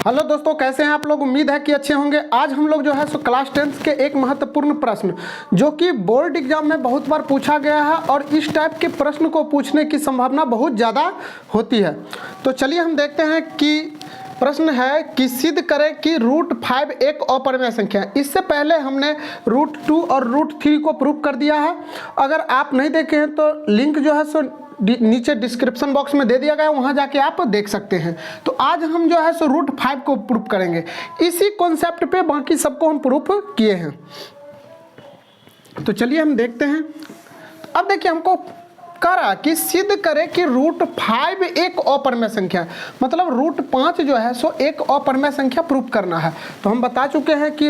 Hello दोस्तों, कैसे हैं आप लोग। उम्मीद है कि अच्छे होंगे। आज हम लोग जो है सो क्लास 10th के एक महत्वपूर्ण प्रश्न जो कि बोर्ड एग्जाम में बहुत बार पूछा गया है और इस टाइप के प्रश्न को पूछने की संभावना बहुत ज़्यादा होती है। तो चलिए हम देखते हैं कि प्रश्न है कि सिद्ध करें कि √5 एक अपरिमेय संख्या है। इससे पहले हमने √2 और √3 को प्रूव कर दिया है। अगर आप नहीं देखे हैं तो लिंक जो है सो नीचे डिस्क्रिप्शन बॉक्स में दे दिया गया है, वहां जाके आप देख सकते हैं। तो आज हम जो है सो √5 को प्रूफ करेंगे। इसी कॉन्सेप्ट पे बाकी सबको हम प्रूफ किए हैं। तो चलिए हम देखते हैं। अब देखिए हमको करा कि सिद्ध करें कि √5 एक अपरिमेय संख्या है, मतलब √5 जो है सो एक अपरिमेय संख्या प्रूफ करना है। तो हम बता चुके हैं कि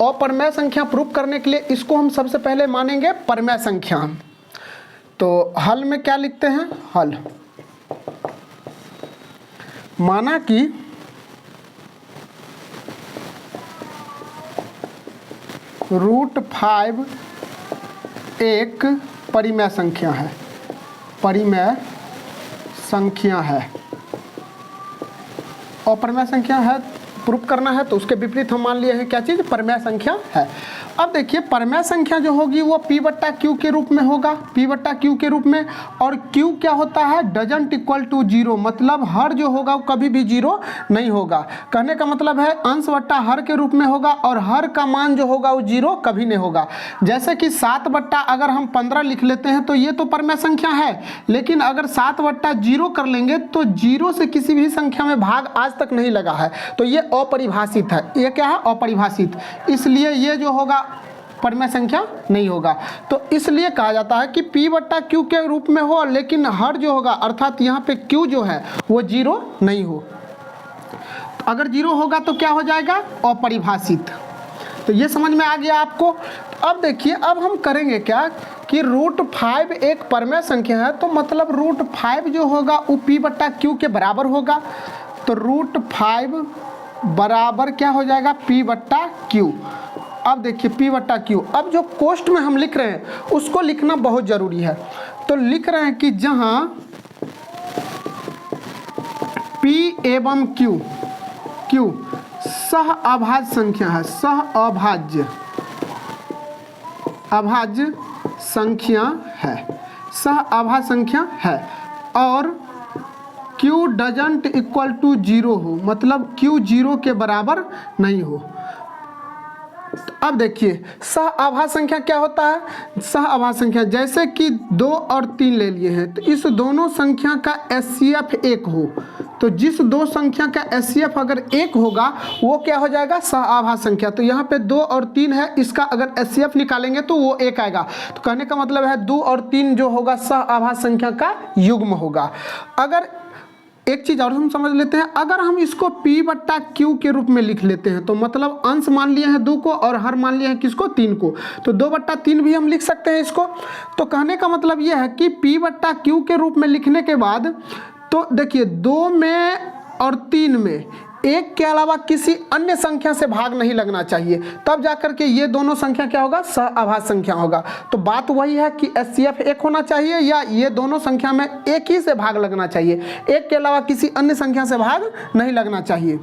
अपरिमेय संख्या प्रूफ करने के लिए इसको हम सबसे पहले मानेंगे परिमेय संख्या। तो हल में क्या लिखते हैं, हल माना कि √5 एक परिमेय संख्या है, परिमेय संख्या है। अपरिमेय संख्या है प्रूफ करना है तो उसके विपरीत हम मान लिए हैं क्या चीज़, परिमेय संख्या है। अब देखिए परिमेय संख्या जो होगी वो P/Q के रूप में होगा, P/Q के रूप में। और Q क्या होता है, डजंट इक्वल टू 0, मतलब हर जो होगा वो कभी भी 0 नहीं होगा। कहने का मतलब है अंश बट्टा हर के रूप में होगा और हर का मान जो होगा वो 0 कभी नहीं होगा। जैसे कि 7 अगर हम 15 लिख लेते हैं तो ये तो परिमेय संख्या है, लेकिन अगर 7/0 कर लेंगे तो 0 से किसी भी संख्या में भाग आज तक नहीं लगा है, तो ये अपरिभाषित है। ये क्या है, अपरिभाषित, इसलिए ये जो होगा परिमेय संख्या नहीं होगा। तो इसलिए कहा जाता है कि P/Q के रूप में हो, लेकिन हर जो होगा अर्थात यहाँ पे Q जो है वो 0 नहीं हो। अगर 0 होगा तो क्या हो जाएगा, अपरिभाषित। तो ये समझ में आ गया आपको। अब देखिए अब हम करेंगे क्या कि √5 एक परिमेय संख्या है, तो मतलब √5 जो होगा वो P/Q के बराबर होगा। तो √5 बराबर क्या हो जाएगा, P/Q। अब देखिए P/Q, अब जो कोष्ठ में हम लिख रहे हैं उसको लिखना बहुत जरूरी है। तो लिख रहे हैं कि जहां P एवं Q सह अभाज्य संख्या है, सह अभाज्य संख्या है, सह अभाज्य संख्या है, और Q डजंट इक्वल टू 0 हो, मतलब Q 0 के बराबर नहीं हो। अब देखिए सह अभाज्य संख्या क्या होता है, सह अभाज्य संख्या जैसे कि 2 और 3 ले लिए हैं, तो इस दोनों संख्या का HCF 1 हो, तो जिस दो संख्या का HCF अगर 1 होगा वो क्या हो जाएगा, सह अभाज्य संख्या। तो यहाँ पे 2 और 3 है, इसका अगर HCF निकालेंगे तो वो 1 आएगा। तो कहने का मतलब है 2 और 3 जो होगा सह अभाज्य संख्या का युग्म होगा। अगर एक चीज और हम समझ लेते हैं, अगर हम इसको P/Q के रूप में लिख लेते हैं तो मतलब अंश मान लिए हैं 2 को और हर मान लिए हैं किसको, 3 को, तो 2/3 भी हम लिख सकते हैं इसको। तो कहने का मतलब यह है कि P/Q के रूप में लिखने के बाद तो देखिए 2 में और 3 में एक के अलावा किसी अन्य संख्या से भाग नहीं लगना चाहिए, तब जाकर के ये दोनों संख्या क्या होगा, सह अभाज्य संख्या होगा। तो बात वही है कि HCF 1 होना चाहिए या ये दोनों संख्या में एक ही से भाग लगना चाहिए, एक के अलावा किसी अन्य संख्या से भाग नहीं लगना चाहिए।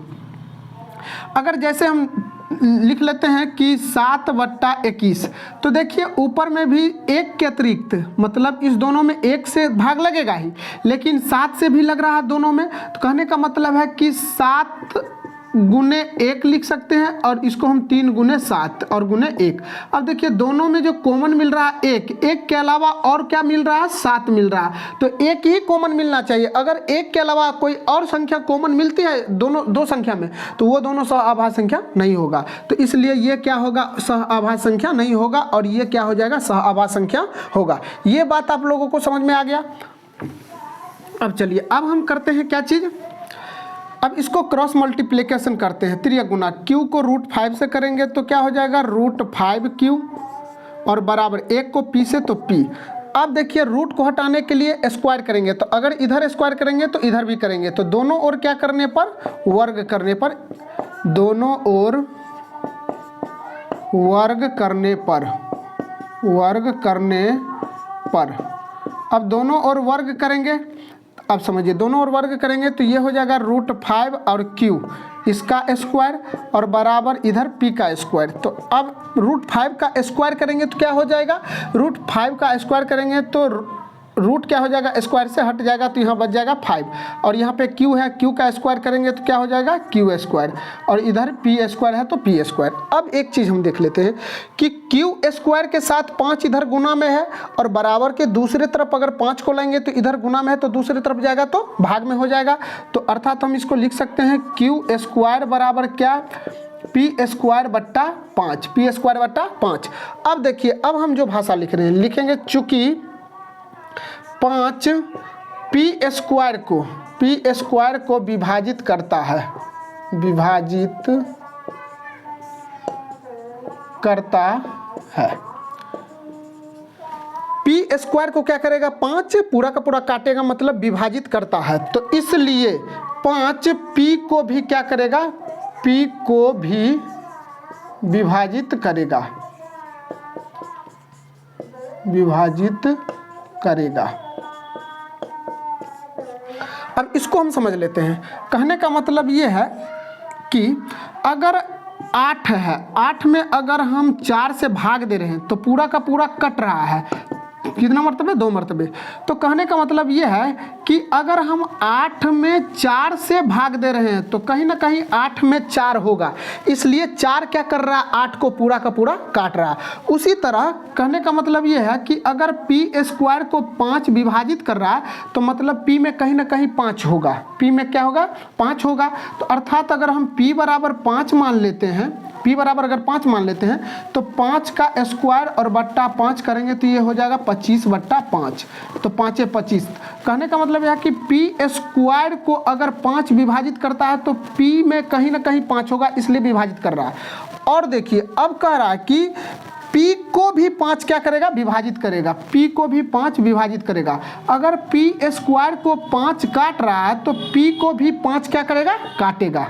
अगर जैसे हम लिख लेते हैं कि 7/21, तो देखिए ऊपर में भी 1 के अतिरिक्त, मतलब इस दोनों में 1 से भाग लगेगा ही, लेकिन 7 से भी लग रहा है दोनों में। तो कहने का मतलब है कि 7 गुने 1 लिख सकते हैं और इसको हम 3 गुने 7 और गुने 1। अब देखिए दोनों में जो कॉमन मिल रहा है 1 के अलावा और क्या मिल रहा है, 7 मिल रहा है, तो 1 ही कॉमन मिलना चाहिए। अगर 1 के अलावा कोई और संख्या कॉमन मिलती है दोनों दो संख्या में, तो वो दोनों सह अभाज्य संख्या नहीं होगा। तो इसलिए ये क्या होगा, सह अभाज्य संख्या नहीं होगा, और ये क्या हो जाएगा, सह अभाज्य संख्या होगा। ये बात आप लोगों को समझ में आ गया। अब चलिए अब हम करते हैं क्या चीज़, अब इसको क्रॉस मल्टीप्लिकेशन करते हैं, त्रिय गुना। Q को √5 से करेंगे तो क्या हो जाएगा, √5Q, और बराबर 1 को P से तो P। अब देखिए रूट को हटाने के लिए स्क्वायर करेंगे, तो अगर इधर स्क्वायर करेंगे तो इधर भी करेंगे, तो दोनों ओर क्या करने पर, वर्ग करने पर, दोनों ओर वर्ग करने पर, वर्ग करने पर। अब दोनों ओर वर्ग करेंगे, अब समझिए दोनों ओर वर्ग करेंगे तो ये हो जाएगा √5 और Q, इसका स्क्वायर और बराबर इधर p का स्क्वायर। तो अब √5 का स्क्वायर करेंगे तो क्या हो जाएगा, √5 का स्क्वायर करेंगे तो रूट क्या हो जाएगा, स्क्वायर से हट जाएगा तो यहाँ बच जाएगा 5, और यहाँ पे q है, q का स्क्वायर करेंगे तो क्या हो जाएगा q स्क्वायर, और इधर p स्क्वायर है तो p स्क्वायर। अब एक चीज़ हम देख लेते हैं कि q स्क्वायर के साथ 5 इधर गुना में है, और बराबर के दूसरे तरफ अगर 5 को लेंगे तो इधर गुना में है तो दूसरी तरफ जाएगा तो भाग में हो जाएगा। तो अर्थात हम इसको लिख सकते हैं q स्क्वायर बराबर क्या, p स्क्वायर बट्टा 5, p स्क्वायर बट्टा 5। अब देखिए, अब हम जो भाषा लिख रहे हैं लिखेंगे चूँकि 5 p स्क्वायर को विभाजित करता है, विभाजित करता है। p स्क्वायर को क्या करेगा, 5 पूरा का पूरा काटेगा, मतलब विभाजित करता है। तो इसलिए 5 p को भी क्या करेगा, p को भी विभाजित करेगा, विभाजित करेगा। अब इसको हम समझ लेते हैं। कहने का मतलब ये है कि अगर 8 है, 8 में अगर हम 4 से भाग दे रहे हैं तो पूरा का पूरा कट रहा है, कितना मरतबे, 2 मरतबे। तो कहने का मतलब ये है कि अगर हम 8 में 4 से भाग दे रहे हैं तो कहीं ना कहीं 8 में 4 होगा, इसलिए 4 क्या कर रहा है, 8 को पूरा का पूरा काट रहा है। उसी तरह कहने का मतलब ये है कि अगर p स्क्वायर को 5 विभाजित कर रहा है तो मतलब p में कहीं ना कहीं 5 होगा, p में क्या होगा, 5 होगा। तो अर्थात अगर हम p बराबर 5 मान लेते हैं, p बराबर अगर 5 मान लेते हैं तो 5 का स्क्वायर और बट्टा 5 करेंगे तो ये हो जाएगा 25 बट्टा 5, तो 5 × 25। कहने का मतलब यह कि p स्क्वायर को अगर 5 विभाजित करता है तो p में कहीं ना कहीं 5 होगा, इसलिए विभाजित कर रहा है। और देखिए अब कह रहा है कि p को भी 5 क्या करेगा, विभाजित करेगा, p को भी 5 विभाजित करेगा। अगर p स्क्वायर को 5 काट रहा है तो p को भी 5 क्या करेगा, काटेगा।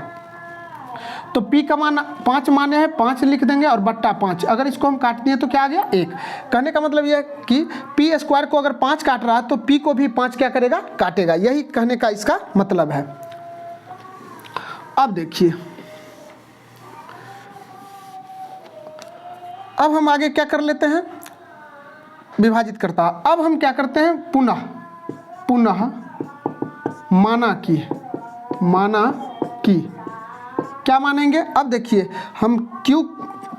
तो p का मान 5 माने हैं, 5 लिख देंगे और बट्टा 5, अगर इसको हम काटते हैं तो क्या आ गया, 1। कहने का मतलब यह है कि p स्क्वायर को अगर 5 काट रहा है तो p को भी 5 क्या करेगा, काटेगा। यही कहने का इसका मतलब है। अब देखिए, अब हम आगे क्या कर लेते हैं, विभाजित करता। अब हम क्या करते हैं, पुनः माना कि क्या मानेंगे। अब देखिए, हम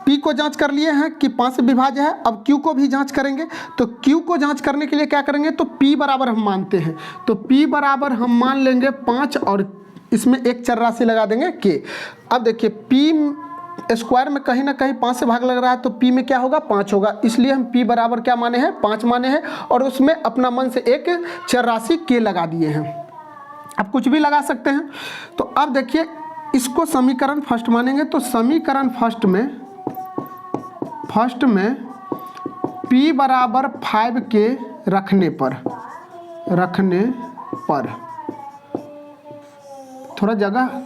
p को जांच कर लिए हैं कि 5 से विभाज्य है, अब q को भी जांच करेंगे। तो q को जांच करने के लिए क्या करेंगे, तो p बराबर हम मानते हैं, तो p बराबर हम मान लेंगे 5 और इसमें एक चर राशि लगा देंगे k। अब देखिए, p स्क्वायर में कहीं ना कहीं 5 से भाग लग रहा है तो p में क्या होगा, 5 होगा, इसलिए हम p बराबर क्या माने हैं, 5 माने हैं, और उसमें अपना मन से एक चर राशि k लगा दिए हैं। अब कुछ भी लगा सकते हैं। तो अब देखिए, इसको समीकरण फर्स्ट मानेंगे तो समीकरण फर्स्ट में p बराबर 5 के रखने पर थोड़ा जगह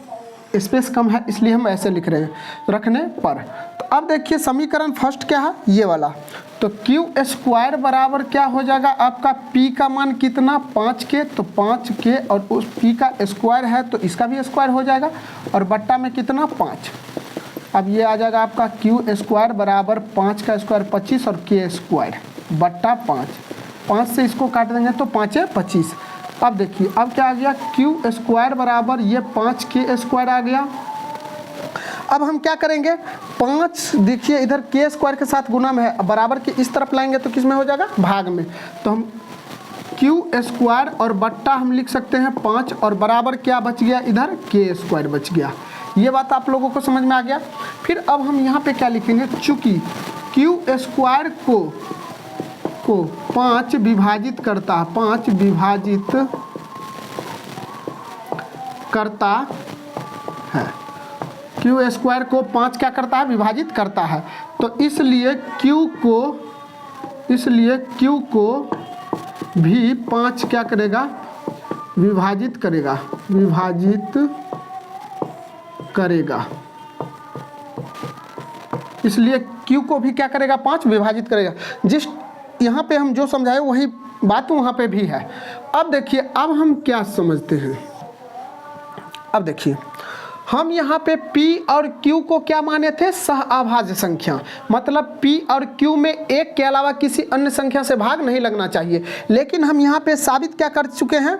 स्पेस कम है इसलिए हम ऐसे लिख रहे हैं, रखने पर। तो अब देखिए, समीकरण फर्स्ट क्या है, ये वाला। तो q स्क्वायर बराबर क्या हो जाएगा, आपका p का मान कितना, 5 के, तो 5 के, और उस p का स्क्वायर है तो इसका भी स्क्वायर हो जाएगा, और बट्टा में कितना, 5। अब ये आ जाएगा आपका q स्क्वायर बराबर 5 का स्क्वायर 25 और k स्क्वायर बट्टा 5। 5 से इसको काट देंगे तो 5 है 25। अब देखिए, अब क्या आ गया, q स्क्वायर बराबर ये 5k स्क्वायर आ गया। अब हम क्या करेंगे, 5 देखिए इधर k स्क्वायर के साथ गुना में है, बराबर के इस तरफ लाएंगे तो किस में हो जाएगा, भाग में। तो हम q स्क्वायर और बट्टा हम लिख सकते हैं 5, और बराबर क्या बच गया, इधर k स्क्वायर बच गया। ये बात आप लोगों को समझ में आ गया। फिर अब हम यहाँ पे क्या लिखेंगे, चूँकि q स्क्वायर को 5 विभाजित करता है, 5 विभाजित करता है, q स्क्वायर को 5 क्या करता है, विभाजित करता है। तो इसलिए q को भी 5 क्या करेगा, विभाजित करेगा। इसलिए q को भी क्या करेगा, 5 विभाजित करेगा। जिस यहाँ पे हम जो समझाए वही बात वहाँ पे भी है। अब देखिए, अब हम क्या समझते हैं, अब देखिए हम यहाँ पे P और Q को क्या माने थे, सहअभाज्य संख्या, मतलब P और Q में एक के अलावा किसी अन्य संख्या से भाग नहीं लगना चाहिए। लेकिन हम यहाँ पे साबित क्या कर चुके हैं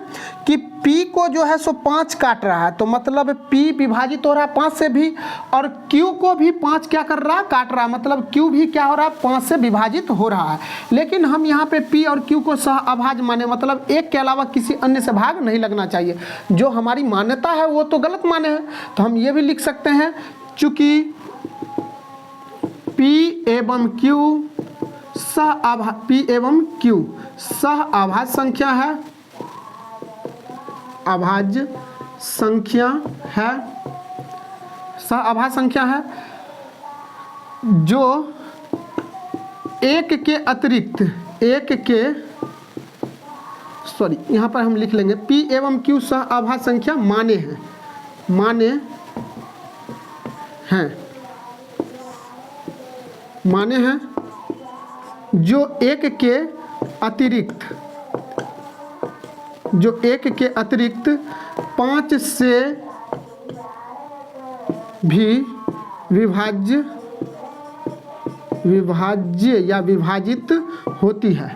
कि P को जो है सो 5 काट रहा है, तो मतलब P विभाजित हो रहा है 5 से भी, और Q को भी 5 क्या कर रहा है, काट रहा है, मतलब Q भी क्या हो रहा है, 5 से विभाजित हो रहा है। लेकिन हम यहाँ पे P और Q को सहअभाज्य माने, मतलब एक के अलावा किसी अन्य से भाग नहीं लगना चाहिए। जो हमारी मान्यता है वो तो गलत माने हैं, तो हम ये भी लिख सकते हैं चूंकि P एवं Q सहअभाज्य संख्या है, अभाज्य संख्या है, सहअभाज्य संख्या है, जो एक के अतिरिक्त यहाँ पर हम लिख लेंगे P एवं Q सहअभाज्य संख्या माने हैं जो एक के अतिरिक्त 5 से भी विभाज्य या विभाजित होती है।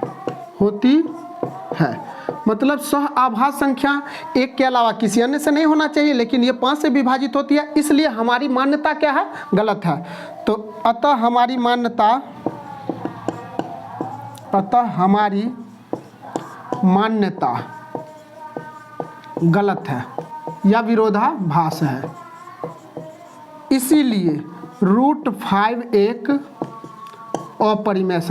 मतलब सहअभाज्य संख्या एक के अलावा किसी अन्य से नहीं होना चाहिए, लेकिन ये 5 से विभाजित होती है, इसलिए हमारी मान्यता क्या है, गलत है। तो अतः हमारी मान्यता गलत है या विरोधाभास है। इसीलिए √5 एक अपरिमेय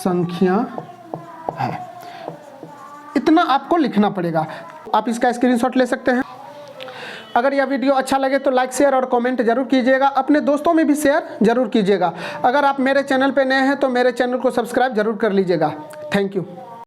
संख्या है। इतना आपको लिखना पड़ेगा। आप इसका स्क्रीनशॉट ले सकते हैं। अगर यह वीडियो अच्छा लगे तो लाइक, शेयर और कमेंट जरूर कीजिएगा। अपने दोस्तों में भी शेयर जरूर कीजिएगा। अगर आप मेरे चैनल पे नए हैं तो मेरे चैनल को सब्सक्राइब जरूर कर लीजिएगा। Thank you.